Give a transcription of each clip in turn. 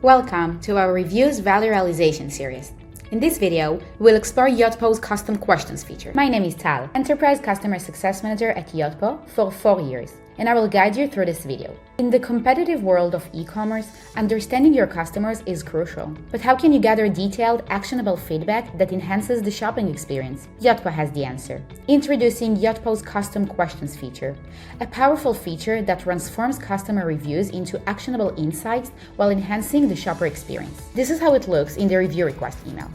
Welcome to our Reviews Value Realization series. In this video, we'll explore Yotpo's Custom Questions feature. My name is Tal, Enterprise Customer Success Manager at Yotpo for 4 years, and I will guide you through this video. In the competitive world of e-commerce, understanding your customers is crucial. But how can you gather detailed, actionable feedback that enhances the shopping experience? Yotpo has the answer. Introducing Yotpo's Custom Questions feature, a powerful feature that transforms customer reviews into actionable insights while enhancing the shopper experience. This is how it looks in the review request email.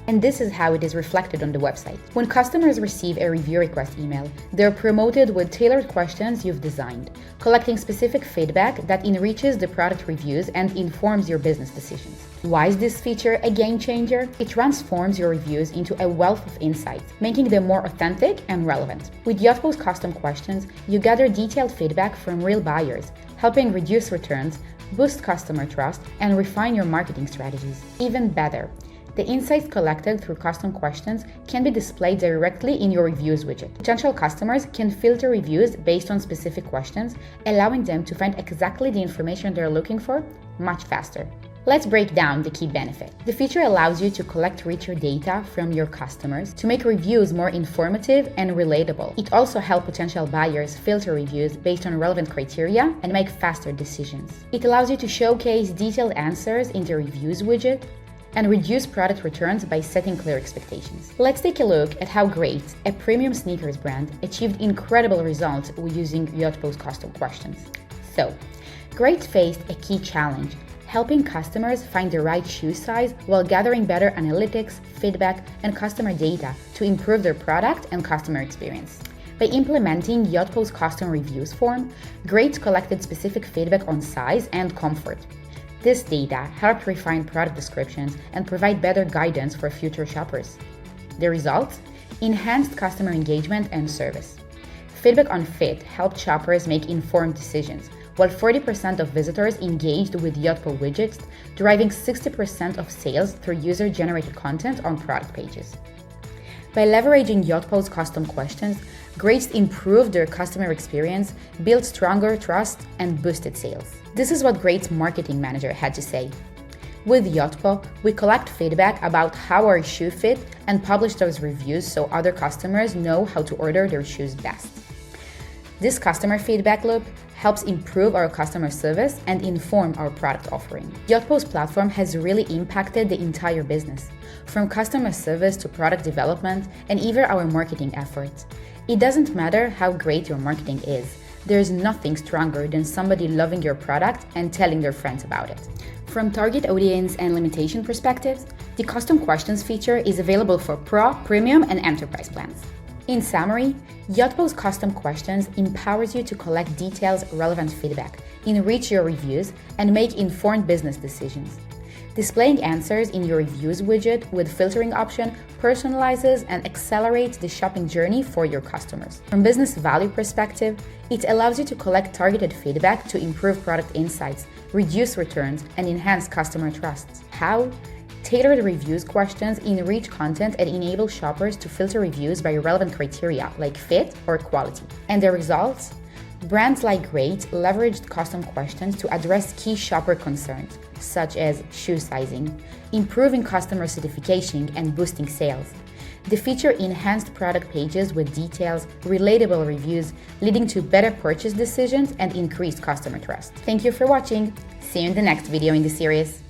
And this is how it is reflected on the website. When customers receive a review request email, they're promoted with tailored questions you've designed, collecting specific feedback that enriches the product reviews and informs your business decisions. Why is this feature a game changer? It transforms your reviews into a wealth of insights, making them more authentic and relevant. With Yotpo's Custom Questions, you gather detailed feedback from real buyers, helping reduce returns, boost customer trust, and refine your marketing strategies. Even better, the insights collected through custom questions can be displayed directly in your reviews widget. Potential customers can filter reviews based on specific questions, allowing them to find exactly the information they're looking for much faster. Let's break down the key benefit. The feature allows you to collect richer data from your customers to make reviews more informative and relatable. It also helps potential buyers filter reviews based on relevant criteria and make faster decisions. It allows you to showcase detailed answers in the reviews widget and reduce product returns by setting clear expectations. Let's take a look at how Great, a premium sneakers brand, achieved incredible results using Yotpo's Custom Questions. So, Great faced a key challenge, helping customers find the right shoe size while gathering better analytics, feedback, and customer data to improve their product and customer experience. By implementing Yotpo's Custom Reviews form, Great collected specific feedback on size and comfort. This data helped refine product descriptions and provide better guidance for future shoppers. The result? Enhanced customer engagement and service. Feedback on fit helped shoppers make informed decisions, while 40% of visitors engaged with Yotpo widgets, driving 60% of sales through user-generated content on product pages. By leveraging Yotpo's Custom Questions, Great improved their customer experience, built stronger trust, and boosted sales. This is what Great's marketing manager had to say. With Yotpo, we collect feedback about how our shoe fit and publish those reviews so other customers know how to order their shoes best. This customer feedback loop helps improve our customer service and inform our product offering. Yotpo's platform has really impacted the entire business, from customer service to product development and even our marketing efforts. It doesn't matter how great your marketing is, there's nothing stronger than somebody loving your product and telling their friends about it. From target audience and limitation perspectives, the Custom Questions feature is available for Pro, Premium, and Enterprise plans. In summary, Yotpo's Custom Questions empowers you to collect detailed, relevant feedback, enrich your reviews, and make informed business decisions. Displaying answers in your reviews widget with filtering option personalizes and accelerates the shopping journey for your customers. From business value perspective, it allows you to collect targeted feedback to improve product insights, reduce returns, and enhance customer trust. How? Tailored reviews questions enrich content and enable shoppers to filter reviews by relevant criteria like fit or quality. And the results? Brands like Great leveraged custom questions to address key shopper concerns, such as shoe sizing, improving customer certification, and boosting sales. The feature enhanced product pages with details, relatable reviews, leading to better purchase decisions and increased customer trust. Thank you for watching. See you in the next video in the series.